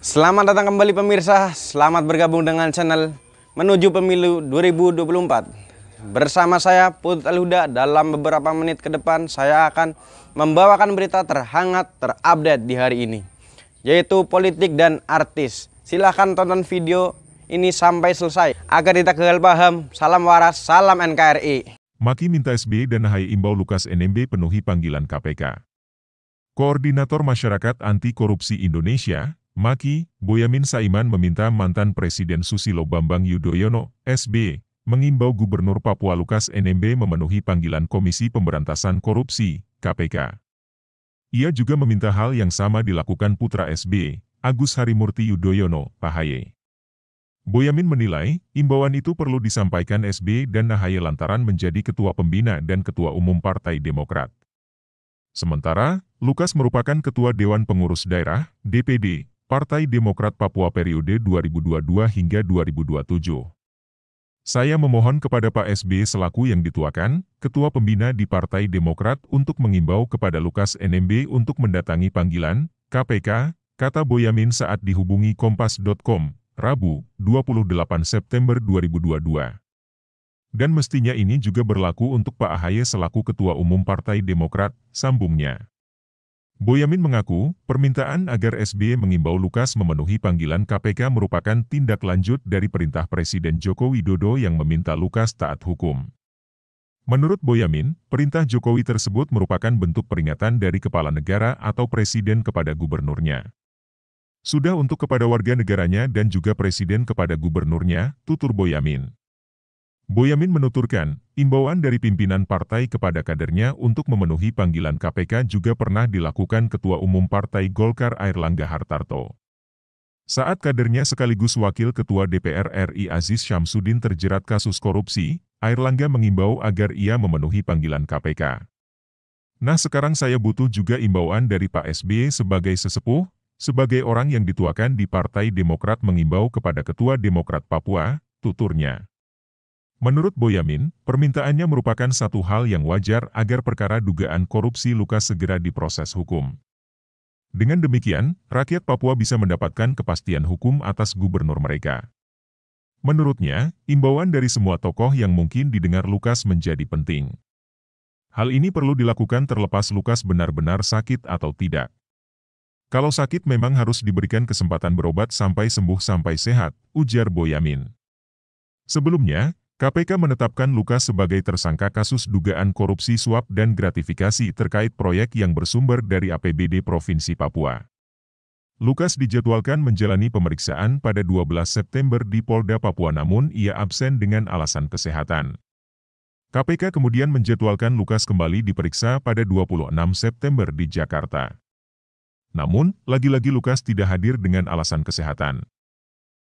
Selamat datang kembali pemirsa, selamat bergabung dengan channel Menuju Pemilu 2024. Bersama saya Putut Al-Huda, dalam beberapa menit ke depan saya akan membawakan berita terhangat terupdate di hari ini, yaitu politik dan artis. Silahkan tonton video ini sampai selesai agar tidak gagal paham. Salam waras, salam NKRI. Maki minta SBY dan AHY imbau Lukas NMB penuhi panggilan KPK. Koordinator Masyarakat Anti Korupsi Indonesia, Maki, Boyamin Saiman meminta mantan Presiden Susilo Bambang Yudhoyono, SBY, mengimbau Gubernur Papua Lukas NMB memenuhi panggilan Komisi Pemberantasan Korupsi, KPK. Ia juga meminta hal yang sama dilakukan putra SBY, Agus Harimurti Yudhoyono, AHY. Boyamin menilai, imbauan itu perlu disampaikan SBY dan AHY lantaran menjadi Ketua Pembina dan Ketua Umum Partai Demokrat. Sementara, Lukas merupakan Ketua Dewan Pengurus Daerah, DPD, Partai Demokrat Papua periode 2022 hingga 2027. Saya memohon kepada Pak SBY selaku yang dituakan, Ketua Pembina di Partai Demokrat untuk mengimbau kepada Lukas NMB untuk mendatangi panggilan KPK, kata Boyamin saat dihubungi Kompas.com, Rabu, 28 September 2022. Dan mestinya ini juga berlaku untuk Pak AHY selaku Ketua Umum Partai Demokrat, sambungnya. Boyamin mengaku, permintaan agar SBY mengimbau Lukas memenuhi panggilan KPK merupakan tindak lanjut dari perintah Presiden Joko Widodo yang meminta Lukas taat hukum. Menurut Boyamin, perintah Jokowi tersebut merupakan bentuk peringatan dari kepala negara atau presiden kepada gubernurnya. Sudah untuk kepada warga negaranya dan juga presiden kepada gubernurnya, tutur Boyamin. Boyamin menuturkan, imbauan dari pimpinan partai kepada kadernya untuk memenuhi panggilan KPK juga pernah dilakukan Ketua Umum Partai Golkar Airlangga Hartarto. Saat kadernya sekaligus Wakil Ketua DPR RI Aziz Syamsuddin terjerat kasus korupsi, Airlangga mengimbau agar ia memenuhi panggilan KPK. Nah, sekarang saya butuh juga imbauan dari Pak SBY sebagai sesepuh, sebagai orang yang dituakan di Partai Demokrat mengimbau kepada Ketua Demokrat Papua, tuturnya. Menurut Boyamin, permintaannya merupakan satu hal yang wajar agar perkara dugaan korupsi Lukas segera diproses hukum. Dengan demikian, rakyat Papua bisa mendapatkan kepastian hukum atas gubernur mereka. Menurutnya, imbauan dari semua tokoh yang mungkin didengar Lukas menjadi penting. Hal ini perlu dilakukan terlepas Lukas benar-benar sakit atau tidak. Kalau sakit memang harus diberikan kesempatan berobat sampai sembuh sampai sehat, ujar Boyamin. Sebelumnya, KPK menetapkan Lukas sebagai tersangka kasus dugaan korupsi suap dan gratifikasi terkait proyek yang bersumber dari APBD Provinsi Papua. Lukas dijadwalkan menjalani pemeriksaan pada 12 September di Polda Papua namun ia absen dengan alasan kesehatan. KPK kemudian menjadwalkan Lukas kembali diperiksa pada 26 September di Jakarta. Namun, lagi-lagi Lukas tidak hadir dengan alasan kesehatan.